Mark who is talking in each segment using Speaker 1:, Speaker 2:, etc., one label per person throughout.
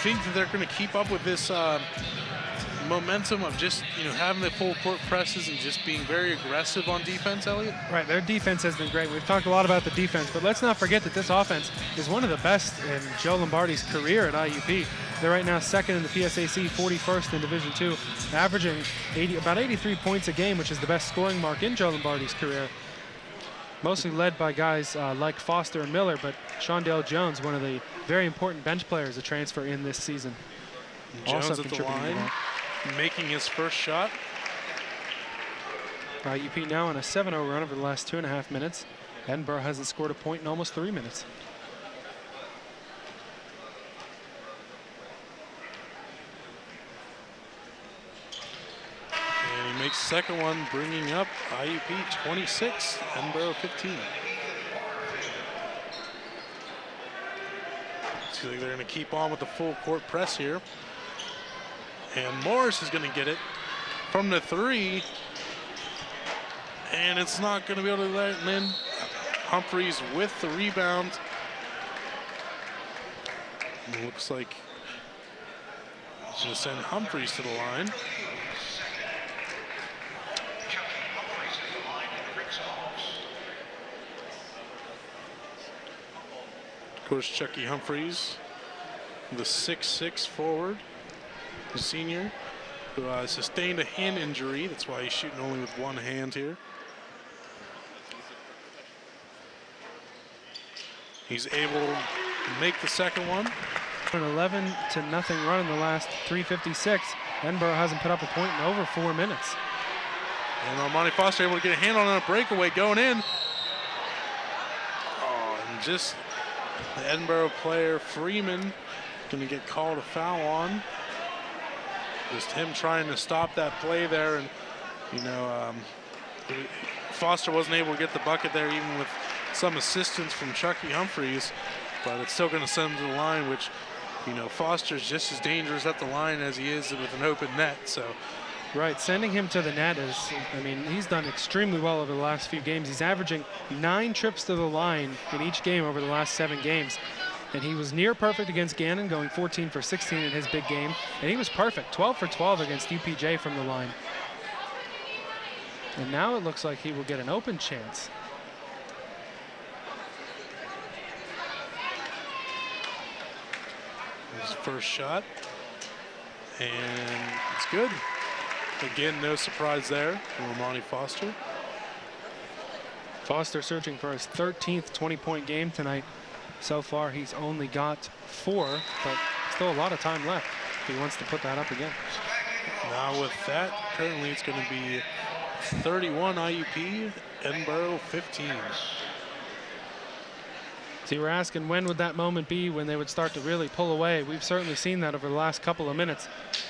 Speaker 1: think that they're going to keep up with this momentum of just, having the full court presses and just being very aggressive on defense, Elliot?
Speaker 2: Right, their defense has been great. We've talked a lot about the defense, but let's not forget that this offense is one of the best in Joe Lombardi's career at IUP. They're right now second in the PSAC, 41st in Division II, averaging about 83 points a game, which is the best scoring mark in Joe Lombardi's career. Mostly led by guys like Foster and Miller, but Shondale Jones, one of the very important bench players to transfer in this season.
Speaker 1: Jones at the line, making his first shot.
Speaker 2: IUP now on a 7-0 run over the last 2.5 minutes. Edinboro hasn't scored a point in almost 3 minutes.
Speaker 1: And he makes the second one, bringing up IUP 26, Edinboro 15. Looks like they're going to keep on with the full court press here. And Morris is going to get it from the three. And it's not going to be able to let it in. Humphreys with the rebound. It looks like he's going to send Humphreys to the line. Of course, Chucky Humphreys, the 6'6" forward, the senior, who sustained a hand injury. That's why he's shooting only with one hand here. He's able to make the second one.
Speaker 2: An 11-0 run in the last 3:56. Edinboro hasn't put up a point in over 4 minutes.
Speaker 1: And Armani Foster able to get a hand on a breakaway going in. Oh, and just the Edinboro player, Freeman, going to get called a foul on. Just him trying to stop that play there. And, Foster wasn't able to get the bucket there, even with some assistance from Chucky Humphreys. But it's still going to send him to the line, which, Foster's just as dangerous at the line as he is with an open net. So,
Speaker 2: right, sending him to the net is, he's done extremely well over the last few games. He's averaging 9 trips to the line in each game over the last 7 games. And he was near perfect against Gannon, going 14 for 16 in his big game. And he was perfect, 12 for 12 against UPJ from the line. And now it looks like he will get an open chance.
Speaker 1: His first shot. And it's good. Again, no surprise there from Armani Foster.
Speaker 2: Foster searching for his 13th 20-point game tonight. So far, he's only got 4, but still a lot of time left if he wants to put that up again.
Speaker 1: Now with that, currently it's going to be 31 IUP, Edinboro 15.
Speaker 2: So you were asking when would that moment be when they would start to really pull away. We've certainly seen that over the last couple of minutes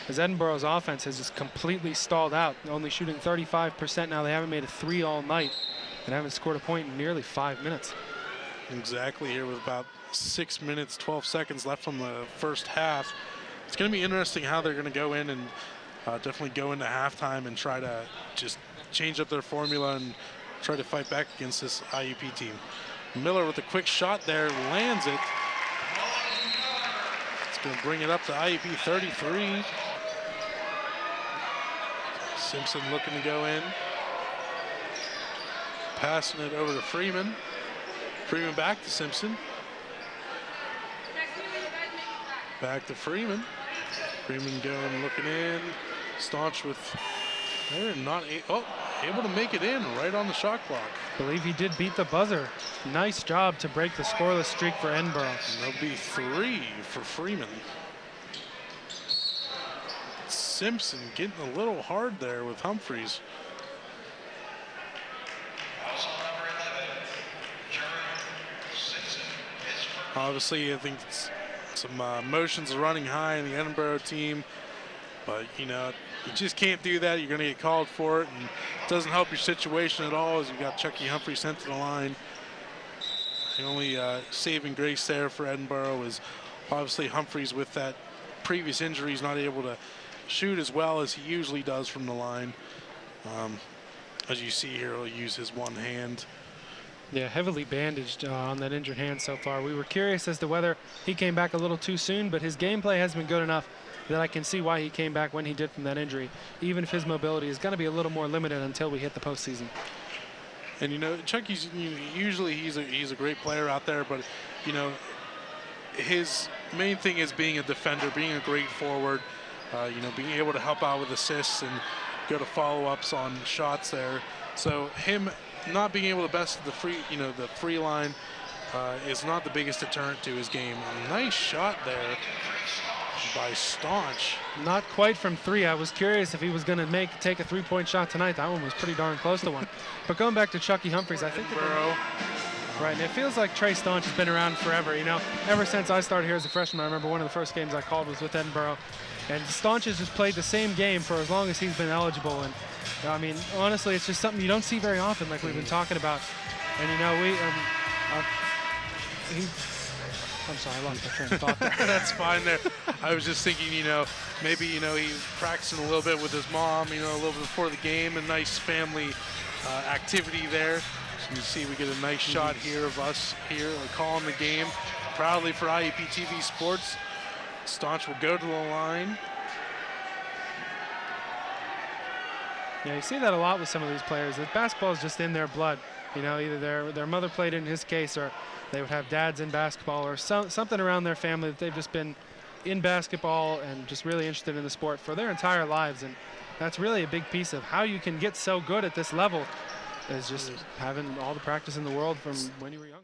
Speaker 2: as Edinboro's offense has just completely stalled out, only shooting 35% now. They haven't made a 3 all night and haven't scored a point in nearly 5 minutes.
Speaker 1: Exactly, here with about 6 minutes, 12 seconds left from the first half. It's going to be interesting how they're going to go in and definitely go into halftime and try to just change up their formula and try to fight back against this IUP team. Miller with a quick shot there, lands it. It's going to bring it up to IUP 33. Simpson looking to go in. Passing it over to Freeman. Freeman back to Simpson. Back to Freeman. Freeman going, looking in. Staunch with, they're not able to make it in right on the shot clock.
Speaker 2: Believe he did beat the buzzer. Nice job to break the scoreless streak for Edinboro.
Speaker 1: There'll be 3 for Freeman. Simpson getting a little hard there with Humphreys. Obviously, I think some emotions are running high in the Edinboro team, but you just can't do that. You're going to get called for it, and it doesn't help your situation at all as you've got Chucky Humphreys sent to the line. The only saving grace there for Edinboro is obviously Humphreys with that previous injury. He's not able to shoot as well as he usually does from the line. As you see here, he'll use his one hand
Speaker 2: Yeah, heavily bandaged on that injured hand so far. We were curious as to whether he came back a little too soon, but his gameplay has been good enough that I can see why he came back when he did from that injury, even if his mobility is going to be a little more limited until we hit the postseason.
Speaker 1: And Chucky's usually he's a great player out there, but his main thing is being a defender, being a great forward, being able to help out with assists and go to follow-ups on shots there. So him not being able to best the free line is not the biggest deterrent to his game. A nice shot there by Staunch.
Speaker 2: Not quite from 3. I was curious if he was going to take a 3-point shot tonight. That one was pretty darn close to one. But going back to Chucky Humphreys, I think right, and it feels like Trey Staunch has been around forever. Ever since I started here as a freshman, I remember one of the first games I called was with Edinboro, and Staunch has just played the same game for as long as he's been eligible. And I mean, honestly, it's just something you don't see very often, like we've been talking about. And I'm sorry, I lost my train of thought there.
Speaker 1: That's fine there. I was just thinking, maybe, he's practicing a little bit with his mom, a little bit before the game, a nice family activity there. So you see we get a nice shot here of us here calling the game proudly for IUP TV Sports. Staunch will go to the line.
Speaker 2: Yeah, you see that a lot with some of these players. That basketball is just in their blood. Either their mother played in his case, or they would have dads in basketball, or something around their family that they've just been in basketball and just really interested in the sport for their entire lives. And that's really a big piece of how you can get so good at this level, is just having all the practice in the world from when you were young.